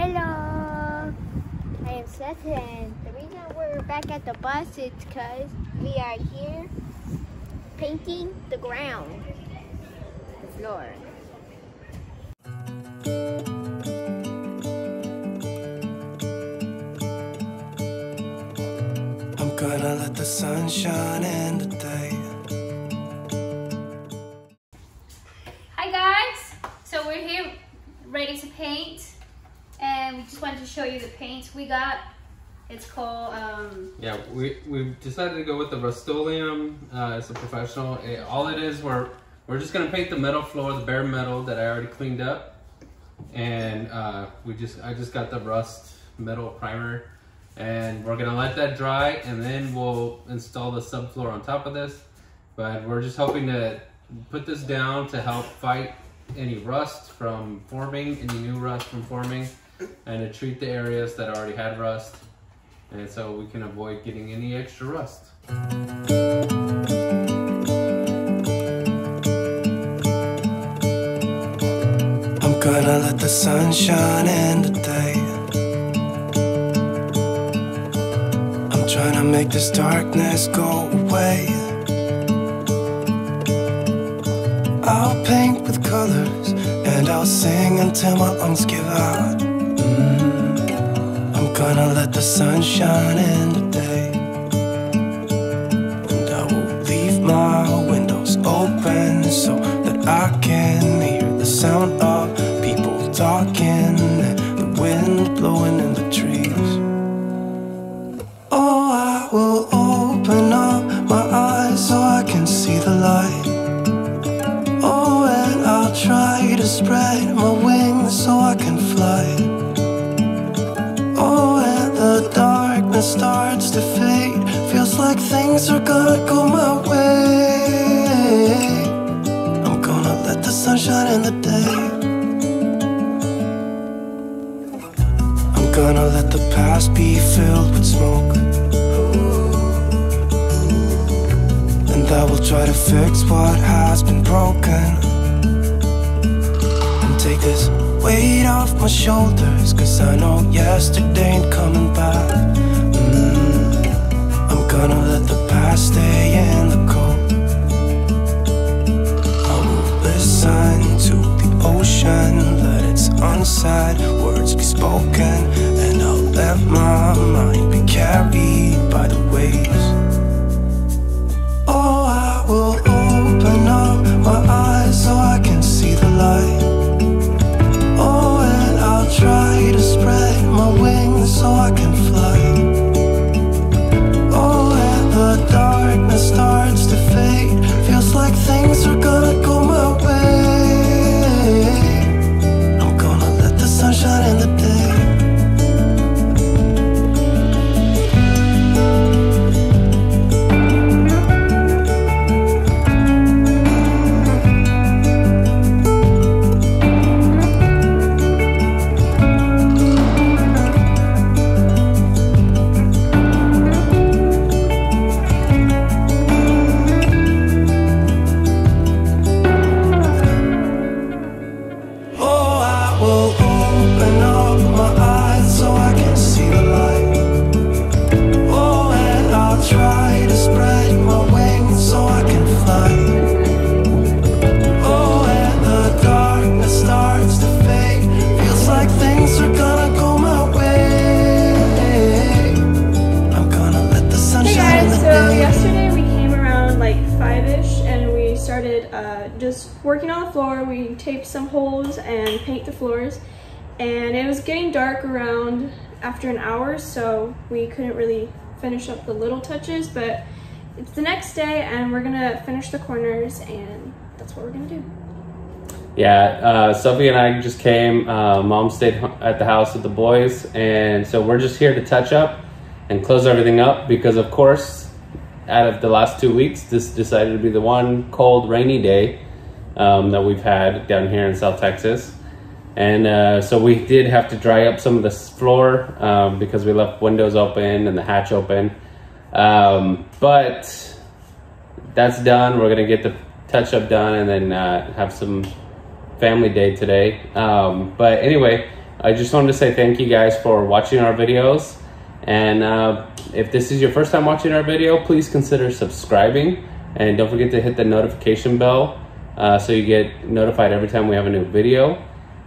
Hello, I am Seth, and the reason we're back at the bus is because we are here painting the ground, the floor. I'm gonna let the sun shine in today. Hi guys, so we're here ready to paint, and we just wanted to show you the paints we got. It's called yeah, we've decided to go with the Rust-Oleum. It's a professional. All it is, we're just gonna paint the metal floor, the bare metal that I already cleaned up, and I just got the rust metal primer, and we're gonna let that dry, and then we'll install the subfloor on top of this. But we're just hoping to put this down to help fight any rust from forming, any new rust from forming, and to treat the areas that already had rust, and so we can avoid getting any extra rust. I'm gonna let the sun shine in today. I'm trying to make this darkness go away. I'll paint with colors, and I'll sing until my lungs give out. I'm gonna let the sun shine in today, and I will leave my windows open so that I can hear the sound of people talking and the wind blowing in the trees. Oh, I will open up my eyes so I can see the light. Oh, and I'll try to spread my wings so I can fly. Oh, and the darkness starts to fade. Feels like things are gonna go my way. I'm gonna let the sun shine in the day. I'm gonna let the past be filled with smoke, and I will try to fix what has been broken, and take this weight off my shoulders, 'cause I know yesterday ain't coming back. I'm gonna let the past stay in the cold. I will listen to the ocean, let its unsaid words be spoken, and I'll let my mind be carried by the waves. Oh, I will open up my eyes so I can see the light. Oh, and I'll try to spread my wings so I can fly. Oh, and the darkness starts to fade. Feels like things are gonna go my way. I'm gonna let the sun shine in the day. Just working on the floor. We taped some holes and paint the floors, and it was getting dark around after an hour, so we couldn't really finish up the little touches, but it's the next day and we're gonna finish the corners, and that's what we're gonna do. Yeah, Sophie and I just came. Mom stayed at the house with the boys, and so we're just here to touch up and close everything up, because of course out of the last 2 weeks, this decided to be the one cold, rainy day that we've had down here in South Texas. And so we did have to dry up some of this floor because we left windows open and the hatch open. But that's done. We're gonna get the touch up done and then have some family day today. But anyway, I just wanted to say thank you guys for watching our videos. And if this is your first time watching our video, please consider subscribing. And don't forget to hit the notification bell so you get notified every time we have a new video.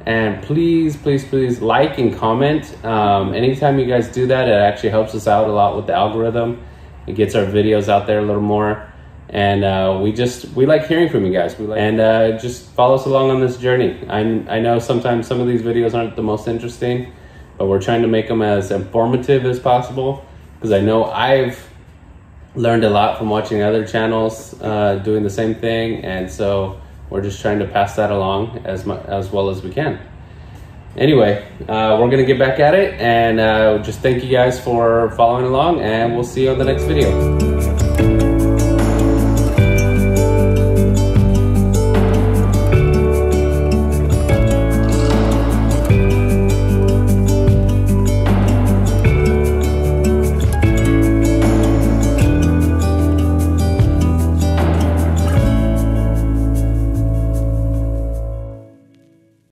And please, please, please like and comment. Anytime you guys do that, it actually helps us out a lot with the algorithm. It gets our videos out there a little more. And we like hearing from you guys. Just follow us along on this journey. I know sometimes some of these videos aren't the most interesting, but we're trying to make them as informative as possible, because I know I've learned a lot from watching other channels doing the same thing, and so we're just trying to pass that along as well as we can. Anyway, we're gonna get back at it, and just thank you guys for following along, and we'll see you on the next video.